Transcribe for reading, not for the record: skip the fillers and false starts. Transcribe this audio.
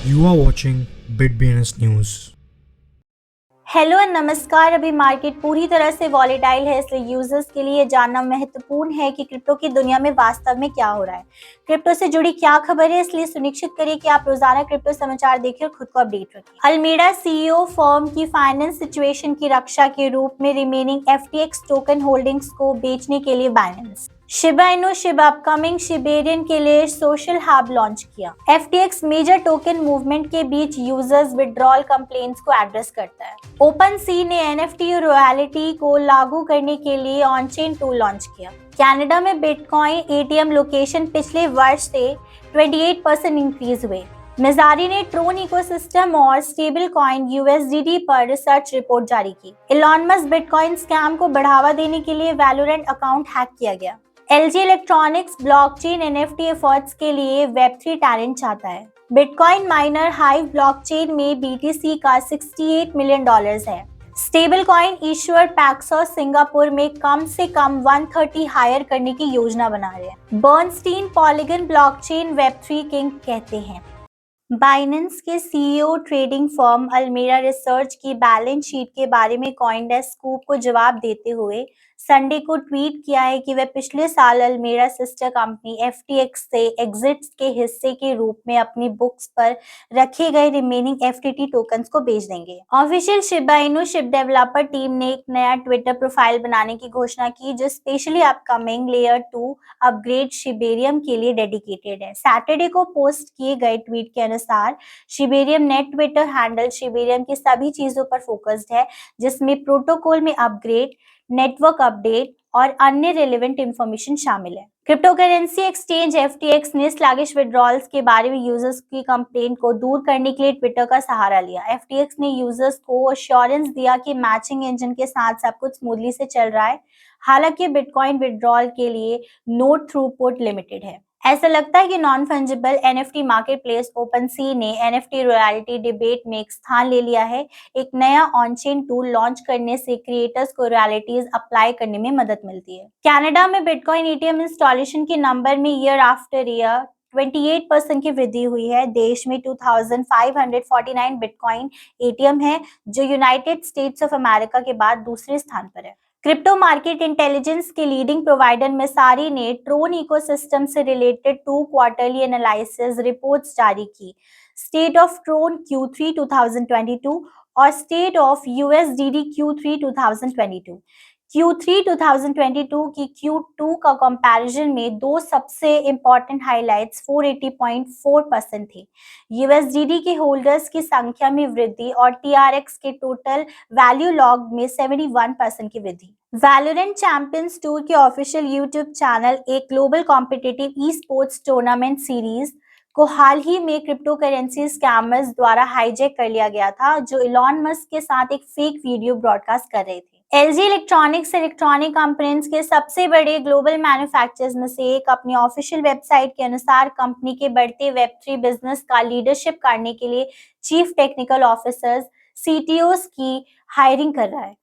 You are watching BitBNS News. Hello and नमस्कार। अभी market पूरी तरह से वॉलेटाइल है, इसलिए यूजर्स के लिए जानना महत्वपूर्ण है कि क्रिप्टो की दुनिया में वास्तव में क्या हो रहा है। क्रिप्टो से जुड़ी क्या खबर है, इसलिए सुनिश्चित करिए कि आप रोजाना क्रिप्टो समाचार देखिए और खुद को अपडेट रखिए। अल्मीडा सीईओ फर्म की फाइनेंस सिचुएशन की रक्षा के रूप में रिमेनिंग एफटीएक्स टोकन होल्डिंग्स को बेचने के लिए Binance Shiba Inu Shiba upcoming Shiberian के लिए सोशल हब लॉन्च किया। एफटीएक्स मेजर टोकन मूवमेंट के बीच यूजर्स विड्रॉल कंप्लेंट्स को एड्रेस करता है। ओपन सी ने एनएफटी रॉयल्टी को लागू करने के लिए ऑन चेन टूल लॉन्च किया। कनाडा में बिटकॉइन एटीएम लोकेशन पिछले वर्ष से 28% इंक्रीज हुए। मिजारी ने ट्रोन इकोसिस्टम और स्टेबल कॉइन यूएसडीटी पर रिसर्च रिपोर्ट जारी की। इलॉन मस्क बिटकॉइन स्कैम को बढ़ावा देने के लिए वैलोरेंट अकाउंट हैक किया गया। LG electronics blockchain NFT efforts के लिए वेब3 टैलेंट चाहता है। बिटकॉइन माइनर हाइव ब्लॉकचेन में बीटीसी का $68 मिलियन है। स्टेबल कॉइन ईश्वर पैक्सॉस सिंगापुर में कम से कम 130 हायर करने की योजना बना रहे हैं। Bernstein polygon blockchain Web3 king कहते हैं। बाइनेंस के CEO trading firm almirah research की बैलेंस शीट के बारे में कॉइनडेस्क स्कूप को जवाब देते हुए संडे को ट्वीट किया है कि वे पिछले साल अल्मीरा सिस्टर कंपनी एफटीएक्स से एग्जिट्स के हिस्से के रूप में अपनी बुक्स पर रखे गए रिमेनिंग एफटीटी टोकन्स को बेच देंगे। Official Shiba Inu ship developer team ने एक नया ट्विटर प्रोफाइल बनाने की घोषणा की जो specially upcoming layer 2 upgrade Shibarium के लिए डेडिकेटेड है। सैटरडे को पोस्ट किए गए ट्वीट के अनुसार शिबेरियम ने ट्विटर हैंडल शिबेरियम की सभी चीजों पर फोकस्ड है, जिसमें प्रोटोकॉल में अपग्रेड, नेटवर्क अपडेट और अन्य रिलेवेंट इंफॉर्मेशन शामिल है। क्रिप्टो करेंसी एक्सचेंज एफटीएक्स ने स्लैगिश विड्रॉल्स के बारे में यूजर्स की कंप्लेंट को दूर करने के लिए ट्विटर का सहारा लिया। एफटीएक्स ने यूजर्स को एश्योरेंस दिया कि मैचिंग इंजन के साथ सब कुछ स्मूथली से चल रहा है। हालांकि बिटकॉइन विड्रॉल के लिए नोड थ्रूपुट लिमिटेड है। ऐसा लगता है कि non fungible NFT market place OpenSea ने एनएफटी रॉयल्टी डिबेट में एक स्थान ले लिया है। एक नया ऑन-चेन टूल लॉन्च करने से क्रिएटर्स को रॉयल्टीज अप्लाई करने में मदद मिलती है। कनाडा में बिटकॉइन एटीएम इंस्टॉलेशन के नंबर में ईयर आफ्टर ईयर 28% की वृद्धि हुई है। देश में 2549 बिटकॉइन एटीएम है, जो यूनाइटेड स्टेट्स ऑफ अमेरिका के बाद दूसरे स्थान पर है। क्रिप्टो मार्केट इंटेलिजेंस के लीडिंग प्रोवाइडर मेसारी ने ट्रोन इकोसिस्टम से रिलेटेड 2 क्वार्टरली एनालिसिस रिपोर्ट्स जारी की। स्टेट ऑफ ट्रोन Q3 2022 और स्टेट ऑफ यूएसडीडी Q3 2022। Q3 2022 की Q2 का कंपैरिजन में दो सबसे इंपॉर्टेंट हाइलाइट्स 480.4% थे। यूएसडीडी के होल्डर्स की संख्या में वृद्धि और टीआरएक्स के टोटल वैल्यू लॉग में 71% की वृद्धि। वैलोरेंट चैंपियंस टूर के ऑफिशियल यूट्यूब चैनल एक global competitive e sports tournament series को हाल ही में क्रिप्टो करेंसी स्कैमर्स द्वारा हाईजैक कर लिया गया था, जो इलॉन मस्क के साथ एक फेक वीडियो ब्रॉडकास्ट कर रहे थे। एलजी इलेक्ट्रॉनिक्स इलेक्ट्रॉनिक कंपोनेंट्स के सबसे बड़े ग्लोबल मैन्युफैक्चरर्स में से एक अपनी ऑफिशियल वेबसाइट के अनुसार कंपनी के बढ़ते वेब3 बिजनेस का लीडरशिप करने के लिए चीफ टेक्निकल ऑफिसर्स सीटीओस की हायरिंग कर रहा है।